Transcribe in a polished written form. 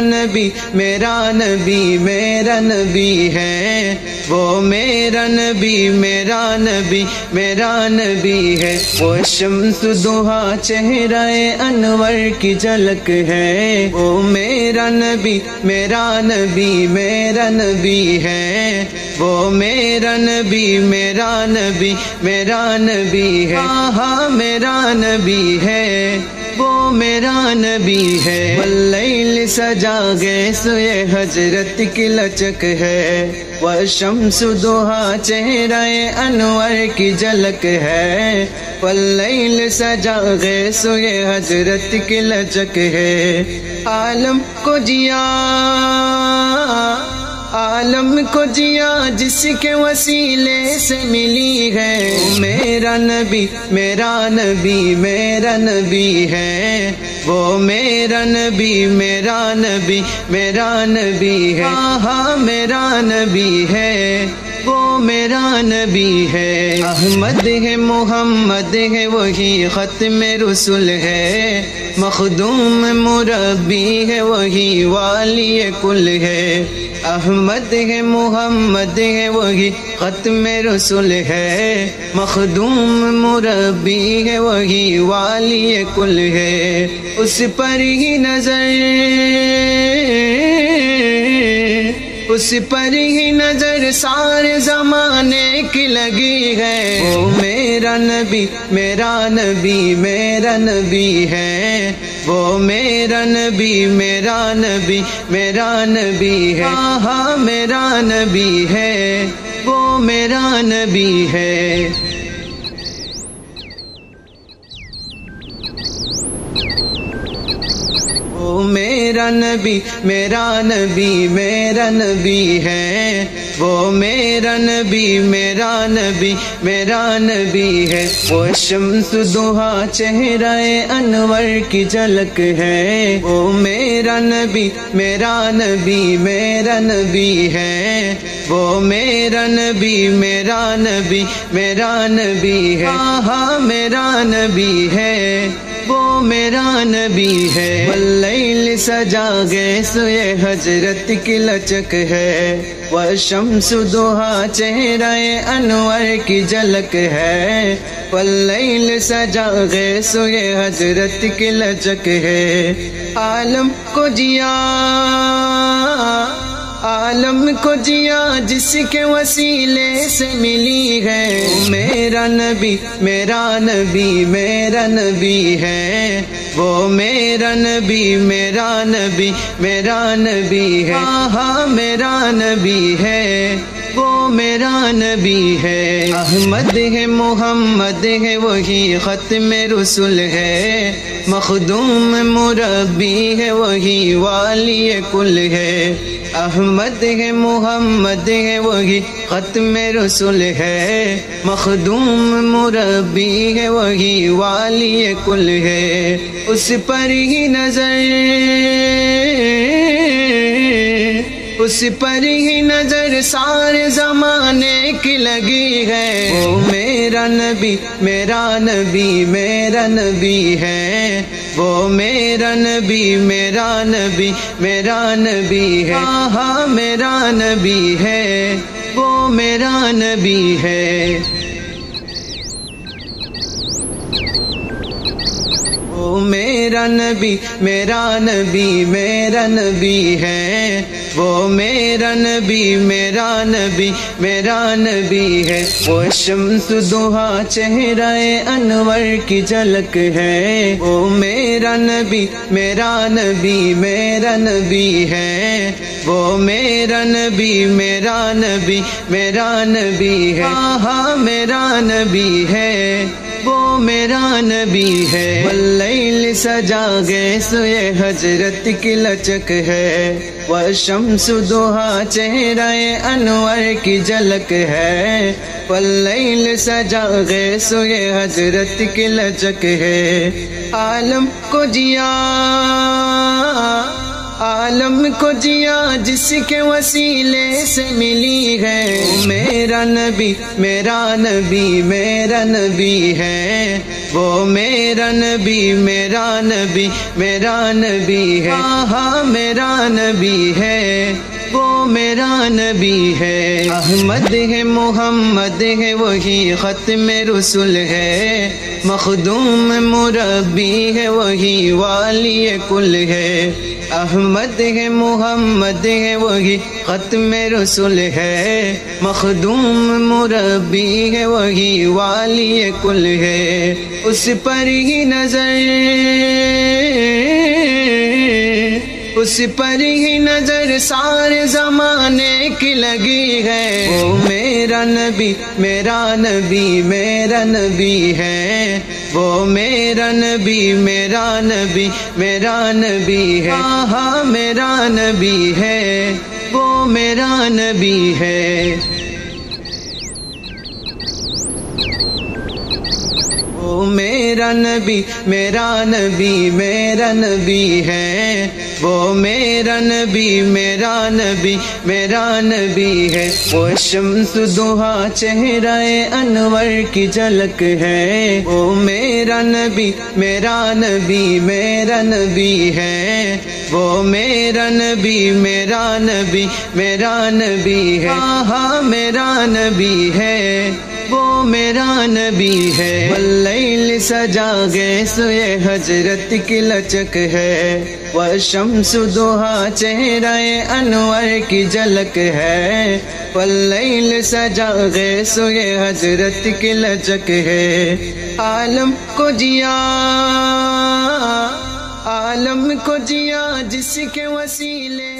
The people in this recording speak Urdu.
نبی میرا نبی میرا نبی ہے، وہ میرا نبی میرا نبی میرا نبی ہے، وہ شمس ضحیٰ چہرہ انور کی جھلک ہے، وہ میرا نبی میرا نبی میرا نبی ہے، وہ میرا نبی میرا نبی میرا نبی ہے، ہاں میرا نبی ہے، وہ میرا نبی ہے، واللیل سجا گئے سوئے حضرت کی لچک ہے، والشمس ضحیٰ چہرہ انور کی جھلک ہے، واللیل سجا گئے سوئے حضرت کی لچک ہے، عالم کو جیا جس کے وسیلے سے ملی ہے، میرا نبی میرا نبی میرا نبی ہے، وہ میرا نبی میرا نبی میرا نبی ہے، ہاں میرا نبی ہے، وہ میرا نبی ہے، احمد ہے محمد ہے وہی ختم رسول ہے، مخدوم مربی ہے وہی والی کل ہے، احمد ہے محمد ہے وہی ختم رسول ہے، مخدوم مربی ہے وہی والی کل ہے، اس پر ہی نظر سارے زمانے کی لگی ہے، وہ میرا نبی میرا نبی میرا نبی ہے، وہ میرا نبی میرا نبی میرا نبی ہے، ہاں میرا نبی ہے، وہ میرا نبی ہے، وہ میرا نبی میرا نبی میرا نبی ہے، وہ میرا نبی میرا نبی میرا نبی ہے، وہ شمس ضحیٰ چہرہ انور کی جھلک ہے، وہ میرا نبی میرا نبی میرا نبی ہے، وہ میرا نبی میرا نبی میرا نبی ہے، ہاں میرا نبی ہے، وہ میرا نبی ہے، واللیل سجا گئے سوئے حضرت کی لچک ہے، والشمس ضحیٰ چہرہ انور کی جھلک ہے، واللیل سجا گئے سوئے حضرت کی لچک ہے، عالم کو جیا جس کے وسیلے سے ملی ہے، میرا نبی میرا نبی میرا نبی ہے، وہ میرا نبی میرا نبی میرا نبی ہے، ہاں میرا نبی ہے، وہ میرا نبی ہے، احمد ہے محمد ہے وہی ختم رسول ہے، مخدوم مربی ہے وہی والی کل ہے، احمد ہے محمد ہے وہی ختم رسول ہے، مخدوم مربی ہے وہی والی کل ہے، اس پر ہی نظر سارے زمانے کی لگی ہے، وہ میرا نبی میرا نبی میرا نبی ہے، وہ میرا نبی میرا نبی میرا نبی ہے، ہاں میرا نبی ہے، وہ میرا نبی ہے، وہ میرا نبی میرا نبی میرا نبی ہے، وہ میرا نبی میرا نبی میرا نبی ہے، وہ شمس ضحیٰ چہرہ انور کی جھلک ہے، وہ میرا نبی میرا نبی میرا نبی ہے، وہ میرا نبی میرا نبی میرا نبی ہے، ہاں میرا نبی ہے، وہ میرا نبی ہے، واللیل سجا گئے سوئے حضرت کی لچک ہے، والشمس ضحیٰ چہرہ انور کی جھلک ہے، واللیل سجا گئے سوئے حضرت کی لچک ہے، عالم عالم کو جیا جس کے وسیلے سے ملی ہے، وہ میرا نبی میرا نبی میرا نبی ہے، وہ میرا نبی میرا نبی میرا نبی ہے، ہاں میرا نبی ہے، وہ میرا نبی ہے۔ احمد ہے محمد ہے وہی ختم رسول ہے، مخدوم مربی ہے وہی والی کل ہے، احمد ہے محمد ہے وہی ختم رسول ہے، مخدوم مربی ہے وہی والی کل ہے، اس پر ہی نظر اس پر ہی نظر سارے زمانے کی لگی ہے، وہ میرا نبی میرا نبی میرا نبی ہے، وہ میرا نبی میرا نبی میرا نبی ہے، ہاں میرا نبی ہے، وہ میرا نبی ہے۔ وہ میرا نبی میرا نبی میرا نبی ہے، وہ میرا نبی میرا نبی میرا نبی ہے، وہ شمس ضحیٰ چہرہ انور کی جھلک ہے، وہ میرا نبی میرا نبی میرا نبی ہے، وہ میرا نبی میرا نبی میرا نبی ہے، ہاں میرا نبی ہے، وہ میرا نبی ہے۔ واللیل سجا گئے سوئے حضرت کی لچک ہے، والشمس ضحیٰ چہرہ انور کی جھلک ہے، واللیل سجا گئے سوئے حضرت کی لچک ہے، عالم کو جیا عالم کو جیا جس کے وسیلے